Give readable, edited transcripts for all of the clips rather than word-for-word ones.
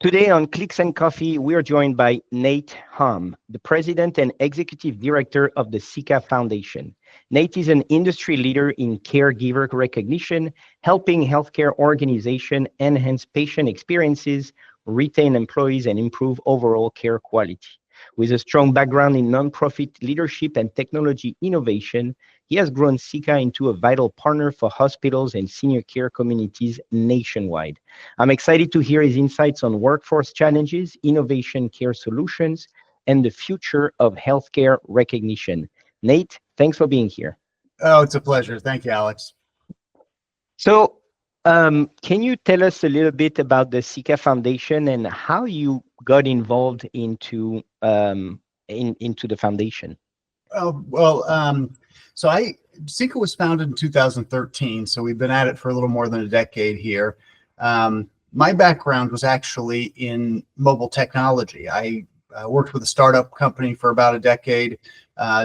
Today on Clicks and Coffee, we are joined by Nate Hamme, the President and Executive Director of the Ceca Foundation. Nate is an industry leader in caregiver recognition, helping healthcare organizations enhance patient experiences, retain employees, and improve overall care quality. With a strong background in nonprofit leadership and technology innovation, he has grown Ceca into a vital partner for hospitals and senior care communities nationwide. I'm excited to hear his insights on workforce challenges, innovation care solutions, and the future of healthcare recognition. Nate, thanks for being here. Oh, it's a pleasure. Thank you, Alex. So, can you tell us a little bit about the Ceca Foundation and how you got involved into the foundation? Ceca was founded in 2013, so we've been at it for a little more than a decade here. My background was actually in mobile technology. I worked with a startup company for about a decade,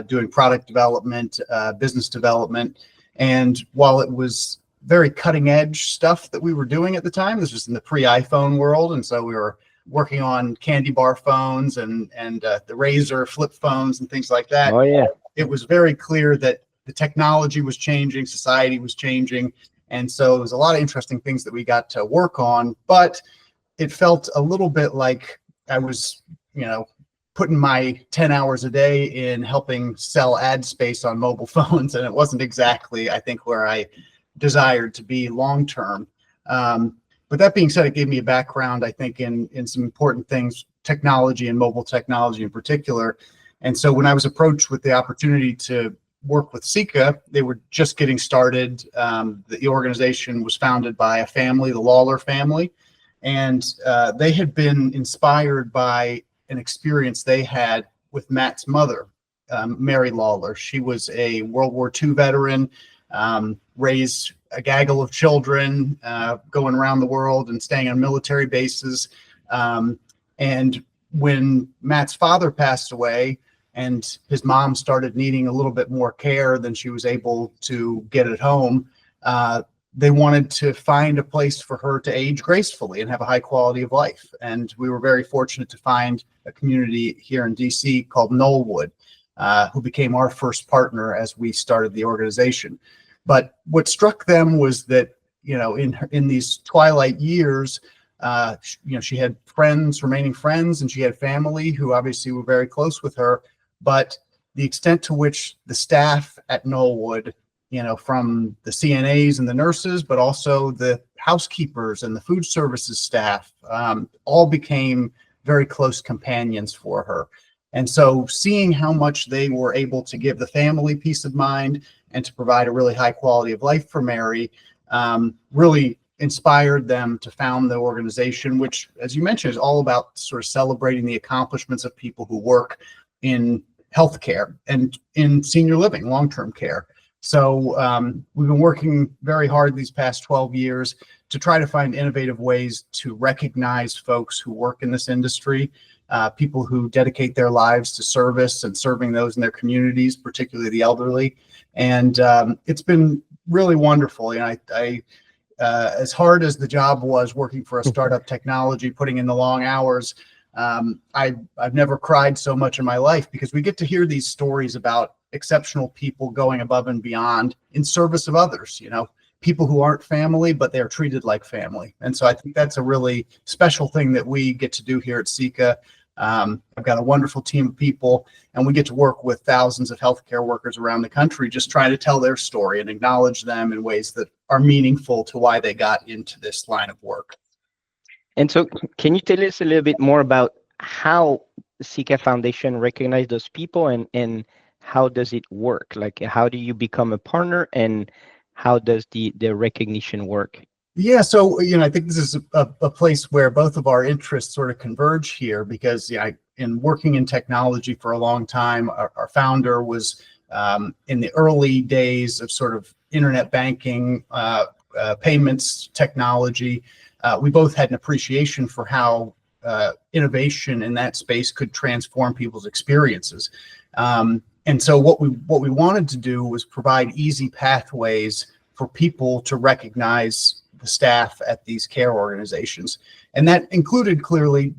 doing product development, business development, and while it was very cutting edge stuff that we were doing at the time, this was in the pre-iPhone world, and so we were working on candy bar phones and the Razor flip phones and things like that. Oh yeah. It was very clear that the technology was changing, society was changing, and so it was a lot of interesting things that we got to work on, but it felt a little bit like I was, putting my 10 hours a day in helping sell ad space on mobile phones, and it wasn't exactly, I think, where I desired to be long-term. But that being said, it gave me a background, I think, in some important things, technology and mobile technology in particular. And so when I was approached with the opportunity to work with Ceca, they were just getting started. The organization was founded by a family, the Lawler family, and they had been inspired by an experience they had with Matt's mother, Mary Lawler. She was a World War II veteran, raised a gaggle of children, going around the world and staying on military bases. And when Matt's father passed away and his mom started needing a little bit more care than she was able to get at home, they wanted to find a place for her to age gracefully and have a high quality of life. And we were very fortunate to find a community here in DC called Knollwood, who became our first partner as we started the organization. But what struck them was that, in these twilight years, she had remaining friends, and she had family who obviously were very close with her. But the extent to which the staff at Knollwood, from the CNAs and the nurses, but also the housekeepers and the food services staff, all became very close companions for her. And so seeing how much they were able to give the family peace of mind and to provide a really high quality of life for Mary, really inspired them to found the organization, which, as you mentioned, is all about sort of celebrating the accomplishments of people who work in healthcare and in senior living, long-term care. So we've been working very hard these past 12 years to try to find innovative ways to recognize folks who work in this industry, people who dedicate their lives to service and serving those in their communities, particularly the elderly. And it's been really wonderful. As hard as the job was working for a startup technology, putting in the long hours, I've never cried so much in my life, because we get to hear these stories about exceptional people going above and beyond in service of others, people who aren't family, but they're treated like family. And so I think that's a really special thing that we get to do here at Ceca. I've got a wonderful team of people, and we get to work with thousands of healthcare workers around the country, just trying to tell their story and acknowledge them in ways that are meaningful to why they got into this line of work. And so can you tell us a little bit more about how the Ceca Foundation recognizes those people, and how does it work? Like, how do you become a partner, and how does the recognition work? Yeah, so I think this is a place where both of our interests sort of converge here, because in working in technology for a long time, our founder was in the early days of sort of internet banking, payments technology. We both had an appreciation for how innovation in that space could transform people's experiences. And so what we wanted to do was provide easy pathways for people to recognize the staff at these care organizations. And that included clearly,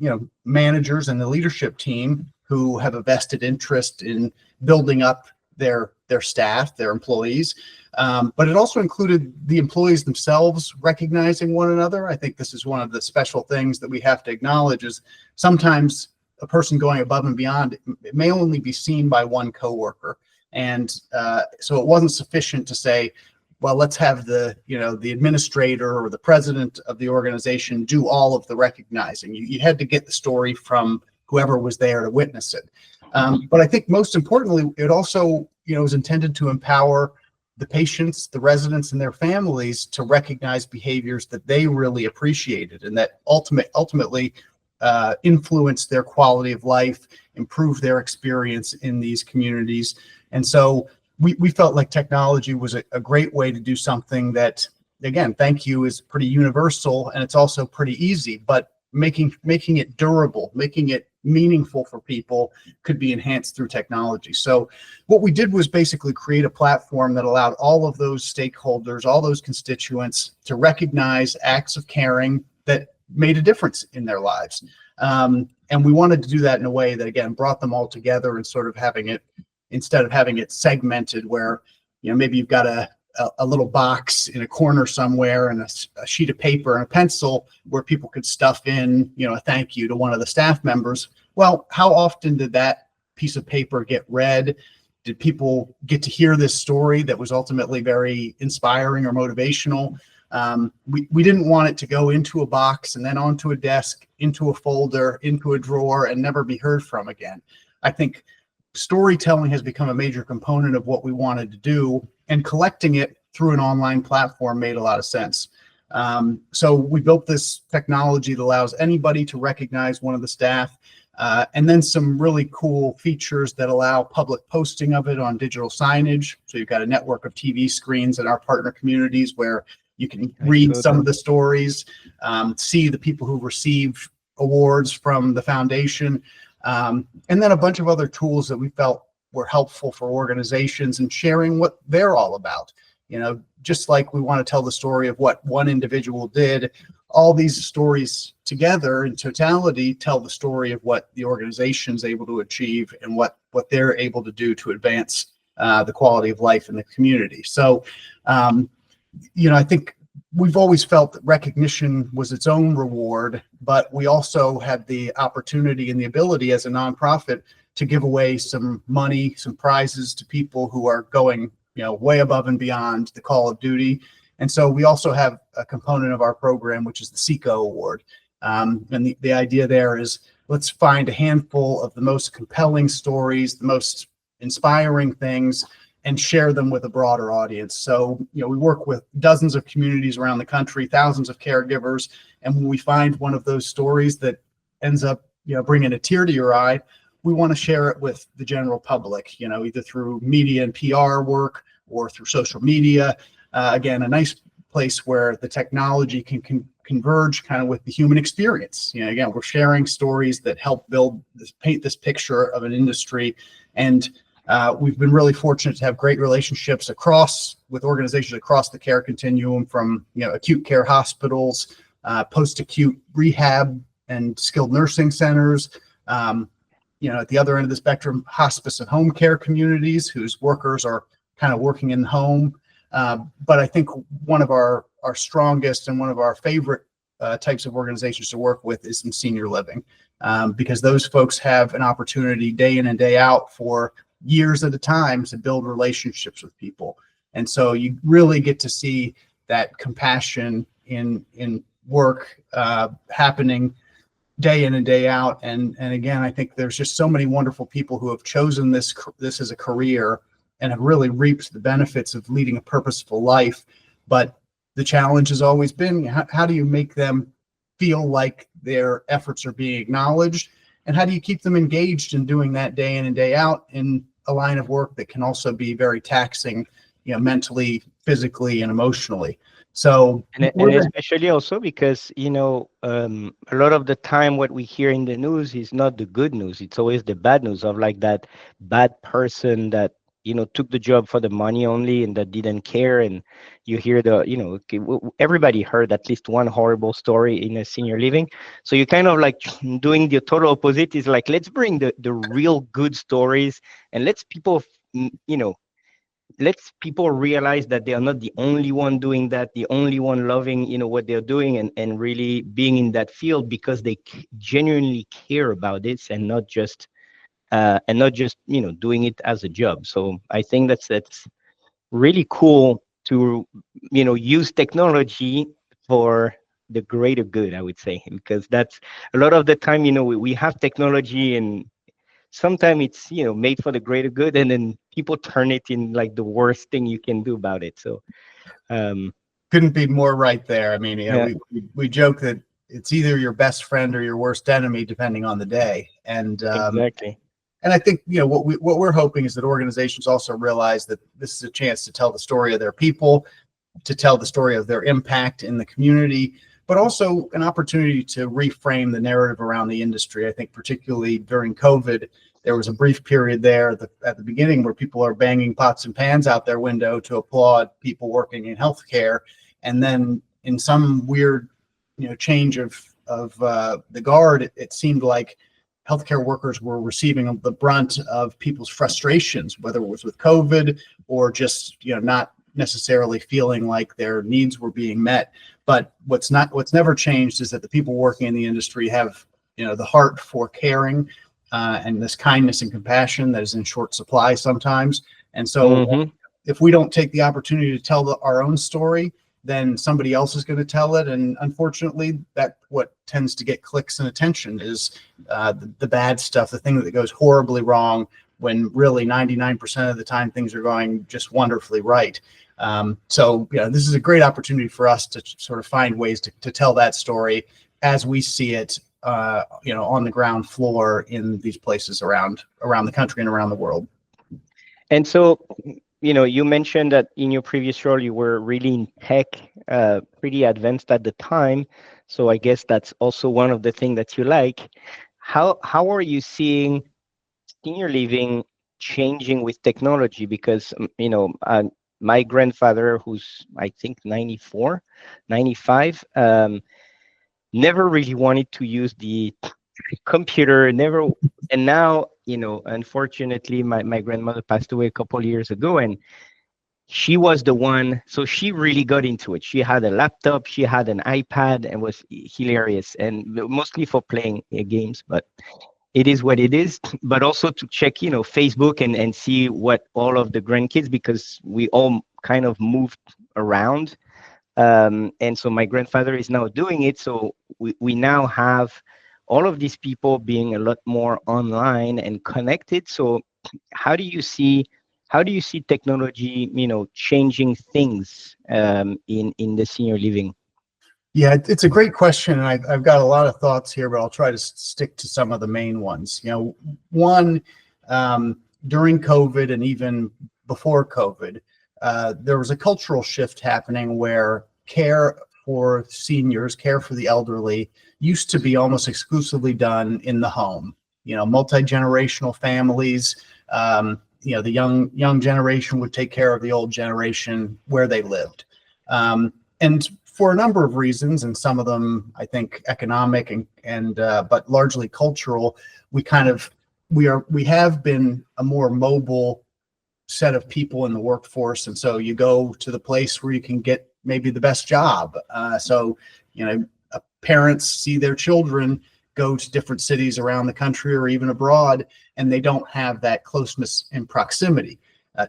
managers and the leadership team who have a vested interest in building up their staff, their employees. But it also included the employees themselves recognizing one another. I think this is one of the special things that we have to acknowledge is sometimes a person going above and beyond, it may only be seen by one coworker. And so it wasn't sufficient to say, well, let's have the administrator or the president of the organization do all of the recognizing. You had to get the story from whoever was there to witness it. But I think most importantly, it also, is intended to empower the patients, the residents, and their families to recognize behaviors that they really appreciated and that ultimately influence their quality of life, improve their experience in these communities. And so we felt like technology was a great way to do something that, again, thank you, is pretty universal, and it's also pretty easy, but making it durable, making it meaningful for people could be enhanced through technology. So what we did was basically create a platform that allowed all of those stakeholders, all those constituents to recognize acts of caring that made a difference in their lives. And we wanted to do that in a way that, again, brought them all together and sort of having it, instead of having it segmented where, maybe you've got a little box in a corner somewhere and a sheet of paper and a pencil where people could stuff in, a thank you to one of the staff members. Well, how often did that piece of paper get read? Did people get to hear this story that was ultimately very inspiring or motivational? We didn't want it to go into a box and then onto a desk, into a folder, into a drawer, and never be heard from again. I think storytelling has become a major component of what we wanted to do, and collecting it through an online platform made a lot of sense. So we built this technology that allows anybody to recognize one of the staff, and then some really cool features that allow public posting of it on digital signage. So you've got a network of TV screens in our partner communities where you can read some of the stories, see the people who receive awards from the foundation, and then a bunch of other tools that we felt were helpful for organizations and sharing what they're all about. Just like we want to tell the story of what one individual did, all these stories together in totality tell the story of what the organization's able to achieve and what they're able to do to advance the quality of life in the community. So, I think we've always felt that recognition was its own reward, but we also had the opportunity and the ability as a nonprofit to give away some money, some prizes to people who are going, way above and beyond the call of duty. And so we also have a component of our program, which is the Ceca Award. And the idea there is, let's find a handful of the most compelling stories, the most inspiring things, and share them with a broader audience. So, we work with dozens of communities around the country, thousands of caregivers. And when we find one of those stories that ends up, bringing a tear to your eye, we want to share it with the general public, either through media and PR work or through social media. Again, a nice place where the technology can converge kind of with the human experience. Again, we're sharing stories that help paint this picture of an industry. And we've been really fortunate to have great relationships with organizations across the care continuum, from acute care hospitals, post-acute rehab and skilled nursing centers, at the other end of the spectrum, hospice and home care communities whose workers are kind of working in the home. But I think one of our strongest and one of our favorite types of organizations to work with is in senior living, because those folks have an opportunity day in and day out for years at a time to build relationships with people. And so you really get to see that compassion in work happening day in and day out. And again, I think there's just so many wonderful people who have chosen this as a career and have really reaped the benefits of leading a purposeful life. But the challenge has always been, how do you make them feel like their efforts are being acknowledged? And how do you keep them engaged in doing that day in and day out in a line of work that can also be very taxing, mentally, physically, and emotionally? So, and especially also because, a lot of the time what we hear in the news is not the good news. It's always the bad news of like that bad person that, took the job for the money only and that didn't care. And you hear okay, everybody heard at least one horrible story in a senior living. So you kind of like doing the total opposite, is like, let's bring the real good stories, and let's people realize that they are not the only one doing that, the only one loving, what they're doing, and really being in that field because they genuinely care about this, and not just doing it as a job. So I think that's really cool to use technology for the greater good, I would say, because that's a lot of the time, we have technology, and sometimes it's made for the greater good, and then people turn it in like the worst thing you can do about it. So um Couldn't be more right there. I mean, yeah, we joke that it's either your best friend or your worst enemy, depending on the day. exactly. And I think what we're hoping is that organizations also realize that this is a chance to tell the story of their people, to tell the story of their impact in the community, but also an opportunity to reframe the narrative around the industry. I think particularly during COVID, there was a brief period there at the beginning where people are banging pots and pans out their window to applaud people working in healthcare, and then in some weird change of the guard, it seemed like healthcare workers were receiving the brunt of people's frustrations, whether it was with COVID or just not necessarily feeling like their needs were being met. But what's never changed is that the people working in the industry have the heart for caring, and this kindness and compassion that is in short supply sometimes. And so if we don't take the opportunity to tell our own story, then somebody else is going to tell it. And unfortunately, that what tends to get clicks and attention is the bad stuff, the thing that goes horribly wrong, when really 99% of the time things are going just wonderfully right. So this is a great opportunity for us to sort of find ways to tell that story as we see it, on the ground floor in these places around the country and around the world. And so, you mentioned that in your previous role, you were really in tech, pretty advanced at the time. So I guess that's also one of the things that you like. How are you seeing senior living changing with technology? Because, my grandfather, who's I think 94, 95, never really wanted to use the computer, never. And now, unfortunately, my grandmother passed away a couple of years ago, and she was the one. So she really got into it. She had a laptop, she had an iPad, and was hilarious, and mostly for playing games. But it is what it is. But also to check, Facebook, and see what all of the grandkids, because we all kind of moved around. And so my grandfather is now doing it. So we now have all of these people being a lot more online and connected. So how do you see technology, changing things in the senior living? Yeah, it's a great question, and I've got a lot of thoughts here, but I'll try to stick to some of the main ones. One, during COVID and even before COVID, there was a cultural shift happening where care for seniors, care for the elderly, used to be almost exclusively done in the home. Multi-generational families. The young generation would take care of the old generation where they lived, and for a number of reasons, and some of them I think economic and but largely cultural. We have been a more mobile set of people in the workforce, and so you go to the place where you can get maybe the best job. So parents see their children go to different cities around the country or even abroad, and they don't have that closeness in proximity.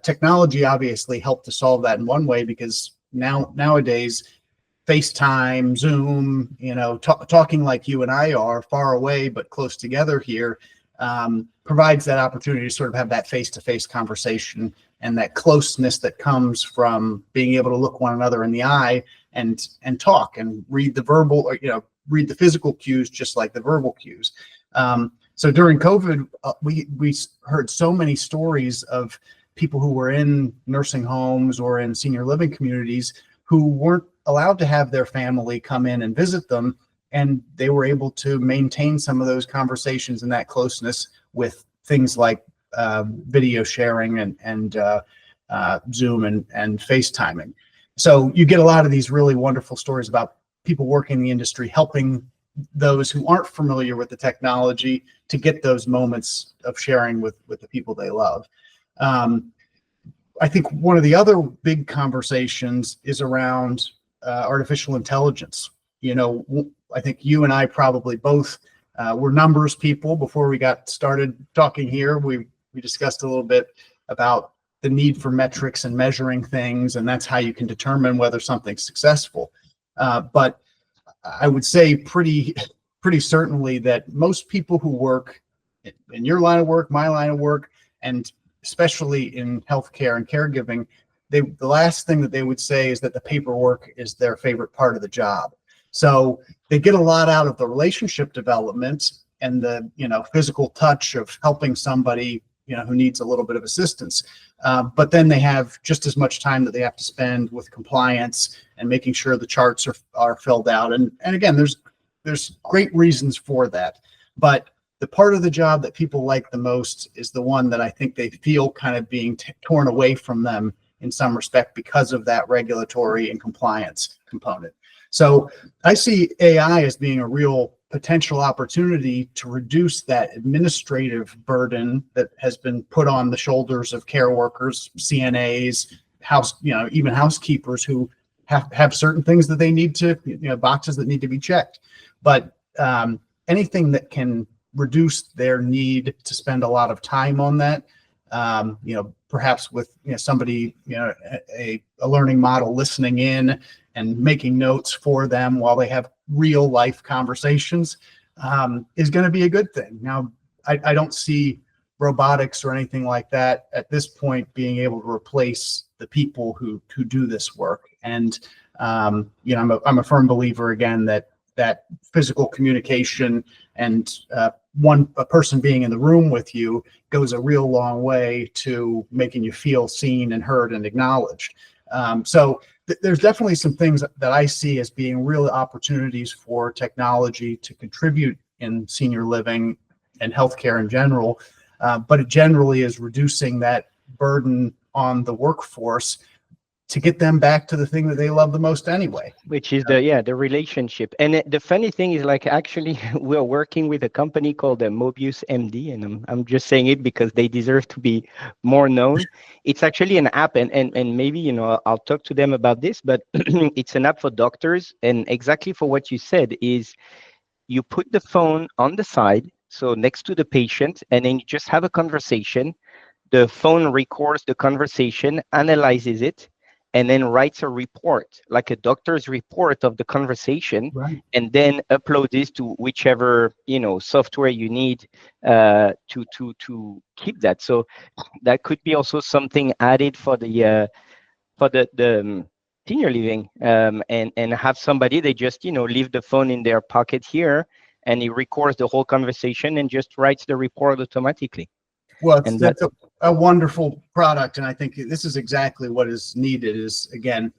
Technology obviously helped to solve that in one way, because nowadays FaceTime, Zoom, talking like you and I are far away but close together here, provides that opportunity to sort of have that face-to-face conversation and that closeness that comes from being able to look one another in the eye and talk and read the verbal, or read the physical cues just like the verbal cues. So during COVID, we heard so many stories of people who were in nursing homes or in senior living communities who weren't allowed to have their family come in and visit them, and they were able to maintain some of those conversations and that closeness with things like video sharing and Zoom and FaceTiming. So you get a lot of these really wonderful stories about people working in the industry, helping those who aren't familiar with the technology to get those moments of sharing with the people they love. I think one of the other big conversations is around artificial intelligence. I think you and I probably both were numbers people before we got started talking here. We discussed a little bit about the need for metrics and measuring things, and that's how you can determine whether something's successful. But I would say pretty certainly that most people who work in your line of work, my line of work, and especially in healthcare and caregiving, the last thing that they would say is that the paperwork is their favorite part of the job. So they get a lot out of the relationship development and the physical touch of helping somebody who needs a little bit of assistance. But then they have just as much time that they have to spend with compliance and making sure the charts are filled out. And again, there's great reasons for that. But the part of the job that people like the most is the one that I think they feel kind of being torn away from them in some respect because of that regulatory and compliance component. So I see AI as being a real potential opportunity to reduce that administrative burden that has been put on the shoulders of care workers, CNAs, even housekeepers who have certain things that they need to, boxes that need to be checked. But anything that can reduce their need to spend a lot of time on that, perhaps with somebody, a learning model listening in and making notes for them while they have real life conversations, is going to be a good thing. Now, I don't see robotics or anything like that at this point being able to replace the people who do this work. And I'm a firm believer again that physical communication and a person being in the room with you goes a real long way to making you feel seen and heard and acknowledged. So there's definitely some things that I see as being real opportunities for technology to contribute in senior living and healthcare in general. But it generally is reducing that burden on the workforce to get them back to the thing that they love the most anyway. Which is the relationship. And the funny thing is, like, actually, we're working with a company called Mobius MD, and I'm just saying it because they deserve to be more known. It's actually an app, and maybe, I'll talk to them about this, but it's an app for doctors. And exactly for what you said is you put the phone on the side, so next to the patient, and then you just have a conversation. The phone records the conversation, analyzes it, and then writes a report, like a doctor's report of the conversation, right, and then upload this to whichever software you need to keep that. So that could be also something added for the senior living, and have somebody, they just leave the phone in their pocket here, and it records the whole conversation and just writes the report automatically. Well, And that's a wonderful product, and I think this is exactly what is needed. Is again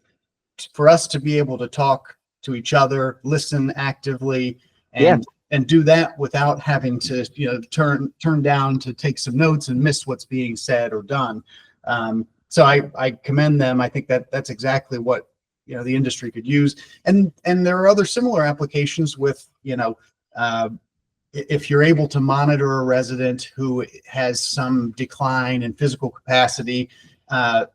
for us to be able to talk to each other, listen actively, and do that without having to turn down to take some notes and miss what's being said or done. So I commend them. I think that's exactly what the industry could use, and there are other similar applications with if you're able to monitor a resident who has some decline in physical capacity,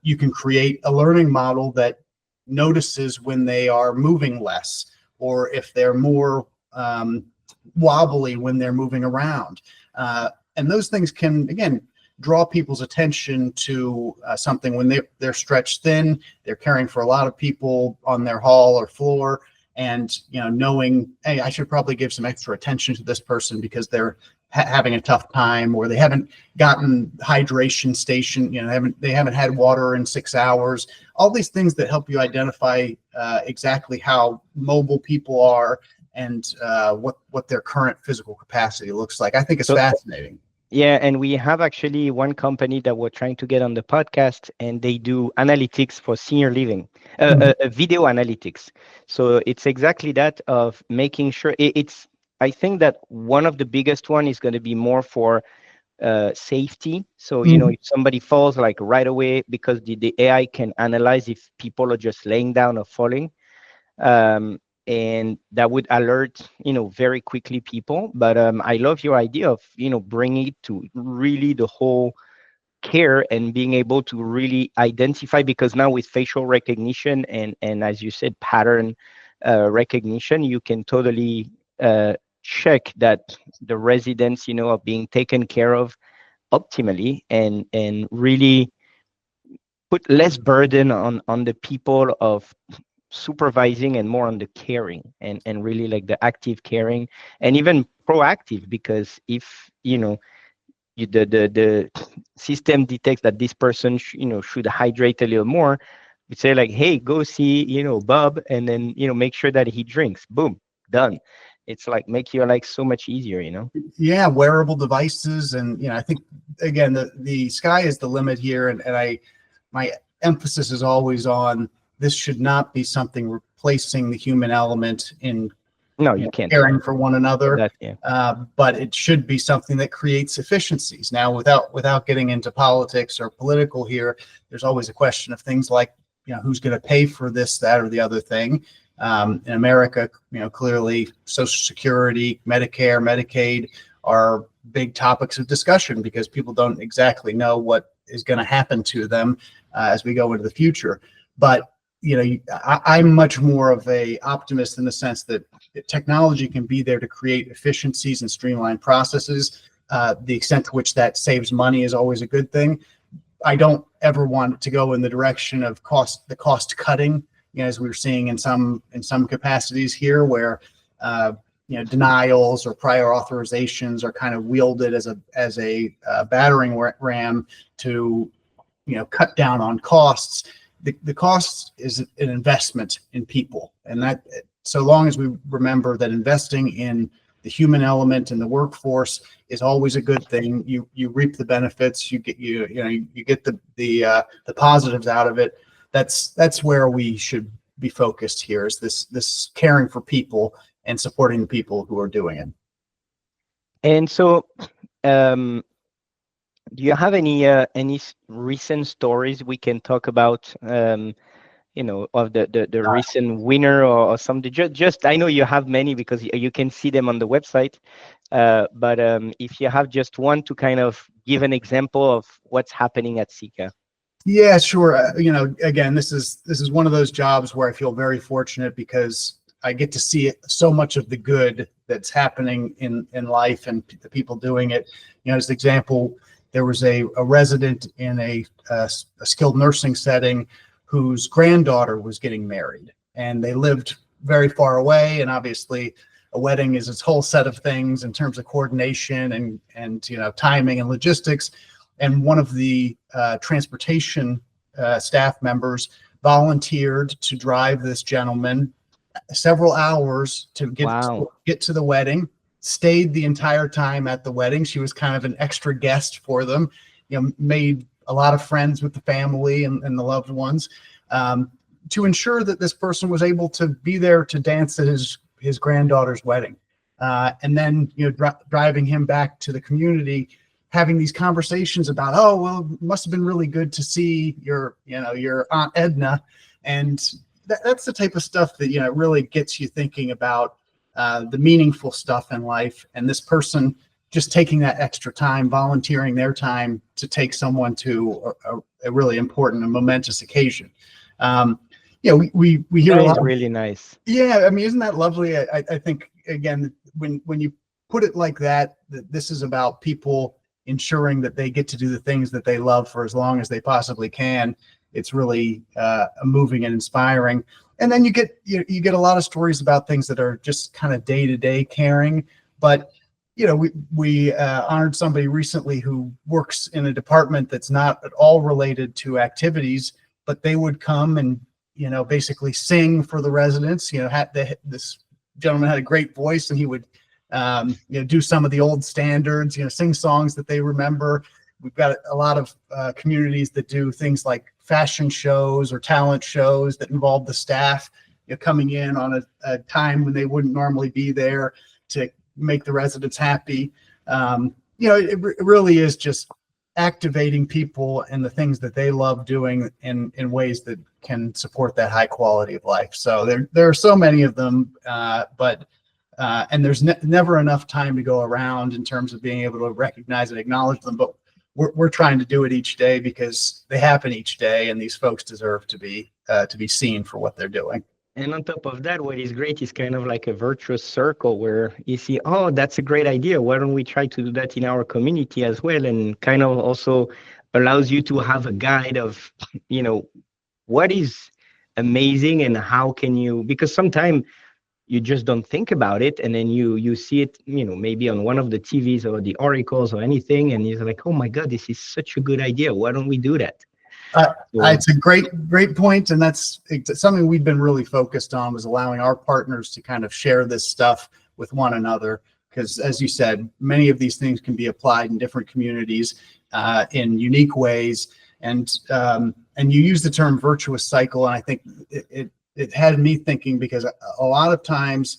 you can create a learning model that notices when they are moving less, or if they're more wobbly when they're moving around. And those things can, again, draw people's attention to something when they're stretched thin, they're caring for a lot of people on their hall or floor, and knowing, hey, I should probably give some extra attention to this person because they're having a tough time, or they haven't gotten hydration station, they haven't had water in 6 hours. All these things that help you identify exactly how mobile people are and what their current physical capacity looks like. I think it's fascinating. Yeah, and we have actually one company that we're trying to get on the podcast, and they do analytics for senior living, video analytics. So it's exactly that, of making sure I think that one of the biggest one is going to be more for safety. So, Mhm. if somebody falls, like right away, because the AI can analyze if people are just laying down or falling, um, and that would alert, very quickly people. But I love your idea of, bringing it to really the whole care and being able to really identify, because now with facial recognition and as you said, pattern recognition, you can totally check that the residents, are being taken care of optimally, and really put less burden on the people of supervising, and more on the caring, and really like the active caring, and even proactive, because if the system detects that this person should hydrate a little more, we say like, hey, go see Bob, and then make sure that he drinks. Boom, done. It's like make your life so much easier. Yeah, wearable devices, and I think again the sky is the limit here, and my emphasis is always on this should not be something replacing the human element in No, you can't do caring for one another, that. Yeah. but it should be something that creates efficiencies. Now, without getting into politics or political here, there's always a question of things like who's going to pay for this, that, or the other thing. In America, clearly Social Security, Medicare, Medicaid are big topics of discussion because people don't exactly know what is going to happen to them as we go into the future. But I'm much more of a optimist in the sense that technology can be there to create efficiencies and streamline processes. The extent to which that saves money is always a good thing. I don't ever want it to go in the direction of the cost cutting, as we're seeing in some capacities here, where denials or prior authorizations are kind of wielded as a battering ram to cut down on costs. The cost is an investment in people, and that so long as we remember that investing in the human element in the workforce is always a good thing. You reap the benefits. You get the positives out of it. That's where we should be focused here. Is this caring for people and supporting the people who are doing it. And so, do you have any recent stories we can talk about? Of the recent winner, or something. Just I know you have many because you can see them on the website. But if you have just one to kind of give an example of what's happening at Ceca. Yeah, sure. Again, this is one of those jobs where I feel very fortunate because I get to see so much of the good that's happening in life and the people doing it. As an example, there was a resident in a skilled nursing setting whose granddaughter was getting married, and they lived very far away. And obviously, a wedding is its whole set of things in terms of coordination and timing and logistics. And one of the transportation staff members volunteered to drive this gentleman several hours to get to the wedding. Stayed the entire time at the wedding. She was kind of an extra guest for them. Made a lot of friends with the family and the loved ones, to ensure that this person was able to be there to dance at his granddaughter's wedding, and then driving him back to the community, having these conversations about, oh well, it must have been really good to see your Aunt Edna, and that's the type of stuff that really gets you thinking about the meaningful stuff in life. And this person just taking that extra time, volunteering their time to take someone to a really important and momentous occasion. We hear That a lot. is really nice. Yeah, I mean, isn't that lovely? I think again, when you put it like that this is about people ensuring that they get to do the things that they love for as long as they possibly can. It's really moving and inspiring. And then you get a lot of stories about things that are just kind of day-to-day caring. But we honored somebody recently who works in a department that's not at all related to activities, but they would come and basically sing for the residents. This gentleman had a great voice, and he would do some of the old standards, sing songs that they remember. We've got a lot of communities that do things like fashion shows or talent shows that involve the staff coming in on a time when they wouldn't normally be there to make the residents happy. It really is just activating people and the things that they love doing in ways that can support that high quality of life. So there are so many of them, but and there's never enough time to go around in terms of being able to recognize and acknowledge them. But we're trying to do it each day because they happen each day, and these folks deserve to be seen for what they're doing. And on top of that, what is great is kind of like a virtuous circle where you see, oh, that's a great idea. Why don't we try to do that in our community as well? And kind of also allows you to have a guide of, what is amazing and how can you, because sometimes you just don't think about it. And then you see it, maybe on one of the TVs or the articles or anything. And you're like, oh my God, this is such a good idea. Why don't we do that? It's a great point, and that's something we've been really focused on, was allowing our partners to kind of share this stuff with one another, because as you said, many of these things can be applied in different communities in unique ways, and you use the term virtuous cycle, and I think it had me thinking, because a lot of times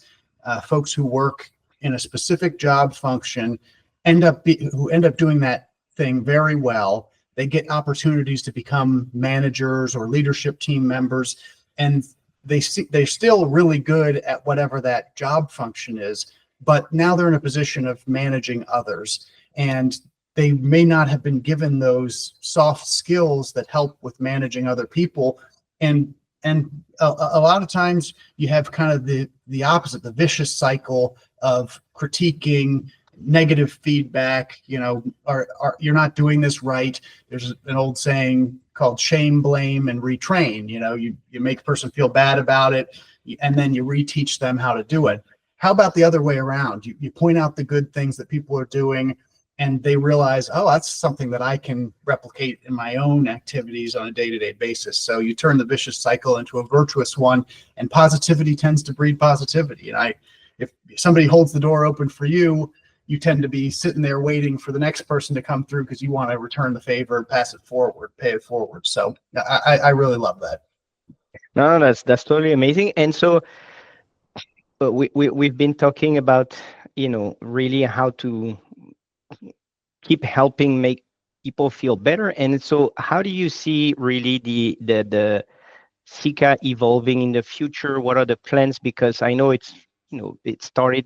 folks who work in a specific job function end up doing that thing very well. They get opportunities to become managers or leadership team members, and they're still really good at whatever that job function is, but now they're in a position of managing others, and they may not have been given those soft skills that help with managing other people. And a lot of times you have kind of the opposite, the vicious cycle of critiquing, negative feedback, or you're not doing this right. There's an old saying called shame, blame, and retrain. You make a person feel bad about it, and then you reteach them how to do it. How about the other way around? You point out the good things that people are doing, and they realize, oh, that's something that I can replicate in my own activities on a day-to-day basis. So you turn the vicious cycle into a virtuous one, and positivity tends to breed positivity. And if somebody holds the door open for you, you tend to be sitting there waiting for the next person to come through because you want to return the favor, pass it forward, pay it forward. So I really love that. No, that's totally amazing. And so we've been talking about, really how to keep helping make people feel better. And so how do you see really the Ceca evolving in the future? What are the plans? Because I know it started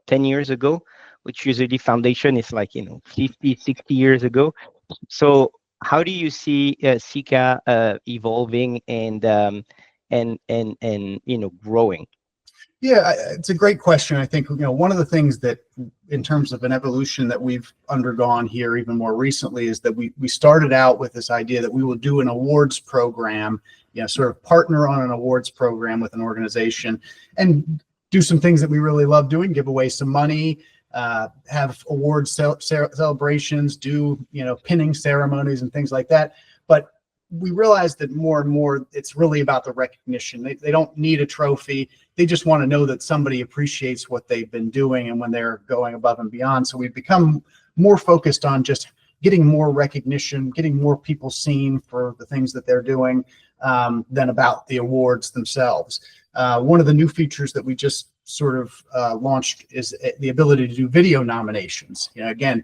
10 years ago, which usually foundation is like 50, 60 years ago. So how do you see Ceca evolving and growing? Yeah, it's a great question. I think one of the things that, in terms of an evolution that we've undergone here even more recently, is that we started out with this idea that we will do an awards program, sort of partner on an awards program with an organization and do some things that we really love doing, give away some money, have awards celebrations, do pinning ceremonies and things like that. But we realized that more and more it's really about the recognition. They don't need a trophy. They just want to know that somebody appreciates what they've been doing and when they're going above and beyond. So we've become more focused on just getting more recognition, getting more people seen for the things that they're doing, than about the awards themselves. One of the new features that we just sort of launched is the ability to do video nominations. Again,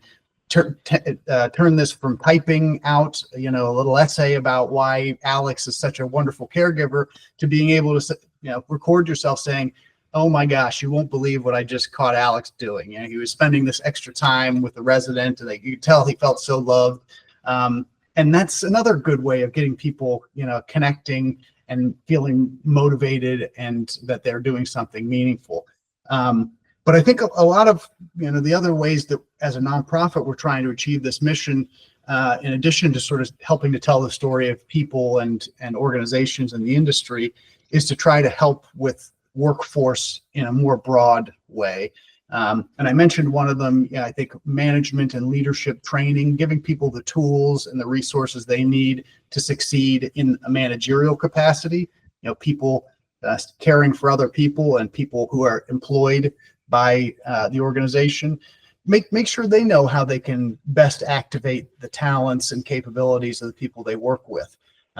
turn this from typing out a little essay about why Alex is such a wonderful caregiver to being able to record yourself saying, oh my gosh, you won't believe what I just caught Alex doing. He was spending this extra time with the resident, and you could tell he felt so loved. And that's another good way of getting people connecting and feeling motivated and that they're doing something meaningful. But I think a lot of the other ways that as a nonprofit we're trying to achieve this mission, in addition to sort of helping to tell the story of people and organizations in the industry, is to try to help with workforce in a more broad way. And I mentioned one of them, I think management and leadership training, giving people the tools and the resources they need to succeed in a managerial capacity, people caring for other people and people who are employed by the organization. Make sure they know how they can best activate the talents and capabilities of the people they work with.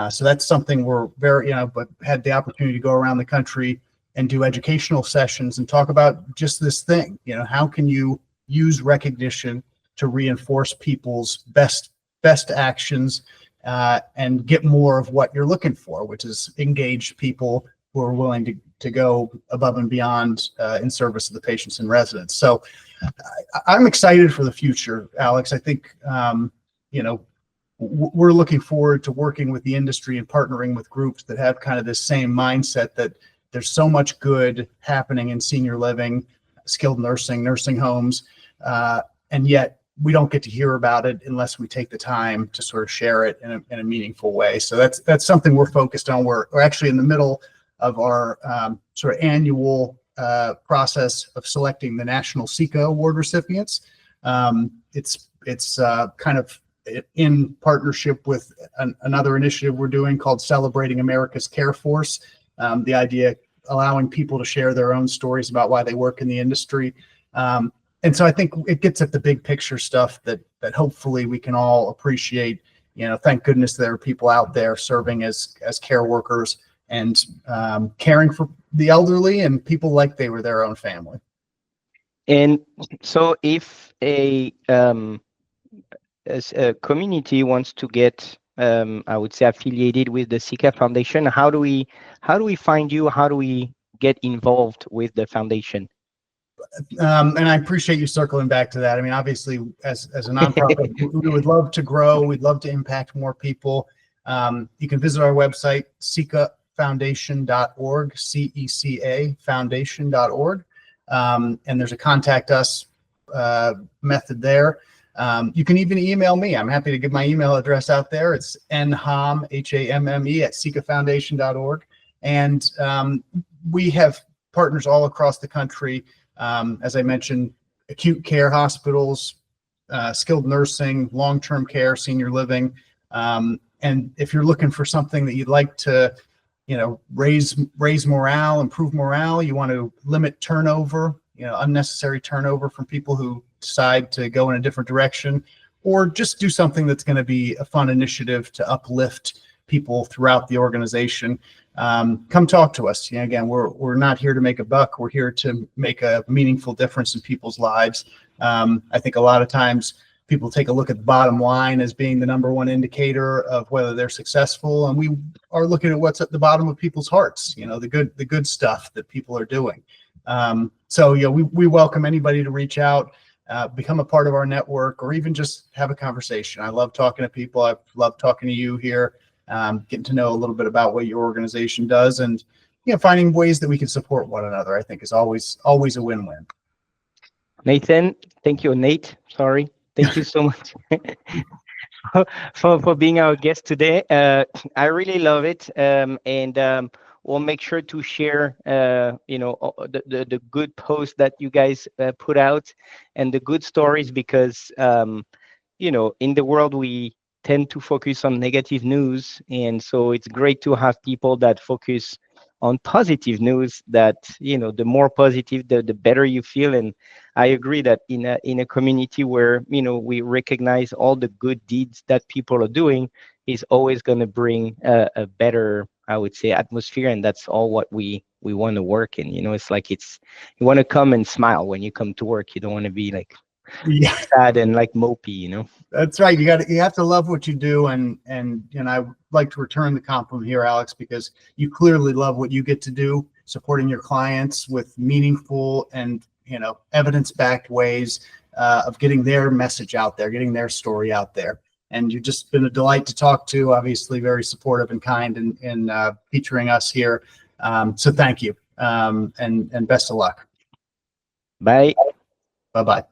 So that's something we're very, but had the opportunity to go around the country and do educational sessions and talk about just this thing. How can you use recognition to reinforce people's best actions and get more of what you're looking for, which is engaged people who are willing to go above and beyond in service of the patients and residents. So I'm excited for the future, Alex. I think, we're looking forward to working with the industry and partnering with groups that have kind of this same mindset that there's so much good happening in senior living, skilled nursing, nursing homes, and yet we don't get to hear about it unless we take the time to sort of share it in a meaningful way. So that's something we're focused on. We're actually in the middle of our sort of annual process of selecting the National Ceca Award recipients. It's kind of in partnership with another initiative we're doing called Celebrating America's Care Force. The idea allowing people to share their own stories about why they work in the industry. And so I think it gets at the big picture stuff that hopefully we can all appreciate. Thank goodness there are people out there serving as care workers and caring for the elderly and people like they were their own family. And so if a community wants to get, I would say, affiliated with the Ceca Foundation, how do we find you? How do we get involved with the foundation? And I appreciate you circling back to that. I mean, obviously, as a nonprofit, we would love to grow. We'd love to impact more people. You can visit our website, cecafoundation.org, CECA foundation.org. And there's a contact us method there. You can even email me. I'm happy to give my email address out there. It's nhamme, Hamme, at cecafoundation.org. And we have partners all across the country. As I mentioned, acute care hospitals, skilled nursing, long-term care, senior living. And if you're looking for something that you'd like to, raise morale, improve morale, you want to limit turnover, unnecessary turnover from people who decide to go in a different direction, or just do something that's going to be a fun initiative to uplift people throughout the organization, come talk to us. Again, we're not here to make a buck. We're here to make a meaningful difference in people's lives. I think a lot of times people take a look at the bottom line as being the number one indicator of whether they're successful, and we are looking at what's at the bottom of people's hearts. The good stuff that people are doing. So we welcome anybody to reach out, become a part of our network, or even just have a conversation. I love talking to people. I love talking to you here. Getting to know a little bit about what your organization does, and finding ways that we can support one another, I think, is always a win-win. Nathan, thank you. Nate, sorry, thank you so much for being our guest today. I really love it, and we'll make sure to share the good posts that you guys put out and the good stories, because in the world we tend to focus on negative news, and so it's great to have people that focus on positive news. That the more positive, the better you feel. And I agree that in a community where we recognize all the good deeds that people are doing, is always going to bring a better, I would say, atmosphere. And that's all what we want to work in. It's like you want to come and smile when you come to work. You don't want to be like sad and like mopey. That's right. You have to love what you do, and I like to return the compliment here, Alex, because you clearly love what you get to do, supporting your clients with meaningful and evidence-backed ways of getting their message out there, getting their story out there. And you've just been a delight to talk to. Obviously, very supportive and kind in featuring us here. So thank you, and best of luck. Bye. Bye-bye.